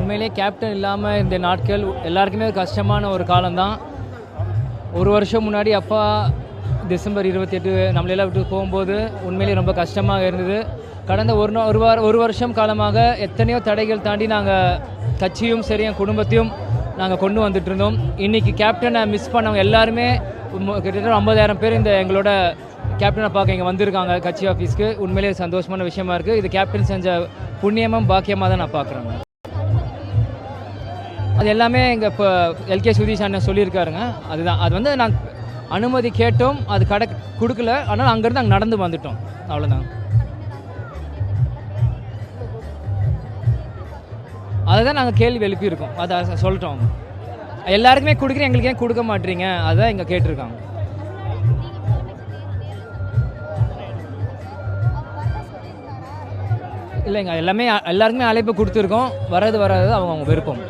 உண்மையிலே கேப்டன் இல்லாமல் இந்த நாட்கள் எல்லாருக்குமே ஒரு கஷ்டமான ஒரு காலம்தான். ஒரு வருஷம் முன்னாடி அப்பா டிசம்பர் 28 நம்மளெல்லாம் விட்டு போகும்போது உண்மையிலே ரொம்ப கஷ்டமாக இருந்தது. கடந்த ஒரு வருஷம் காலமாக எத்தனையோ தடைகள் தாண்டி நாங்கள் கட்சியும் சரி என் குடும்பத்தையும் நாங்கள் கொண்டு வந்துட்டு இருந்தோம். இன்றைக்கி கேப்டனை மிஸ் பண்ணவங்க எல்லாருமே கிட்டத்தட்ட 50,000 பேர் இந்த எங்களோட கேப்டனை பார்க்க இங்கே வந்திருக்காங்க கட்சி ஆஃபீஸ்க்கு. உண்மையிலே சந்தோஷமான விஷயமா இருக்குது. இது கேப்டன் செஞ்ச புண்ணியமும் பாக்கியமாக தான் நான் பார்க்குறேங்க. அது எல்லாமே எங்கள் இப்போ எல்கே சுதீஷ் அண்ணன் சொல்லியிருக்காருங்க. அதுதான் அது வந்து நாங்கள் அனுமதி கேட்டோம், அது கொடுக்கல. ஆனால் அங்கேருந்து நாங்கள் நடந்து வந்துட்டோம், அவ்வளோதான். அதை தான் நாங்கள் கேள்வி எழுப்பியிருக்கோம். அதை சொல்லிட்டோம். எல்லாருக்குமே கொடுக்குறேன், எங்களுக்கு ஏன் கொடுக்க மாட்டீங்க, அதான் இங்கே கேட்டிருக்காங்க. இல்லைங்க, எல்லாருக்குமே அழைப்பு கொடுத்துருக்கோம். வராது அவங்க விருப்பம்.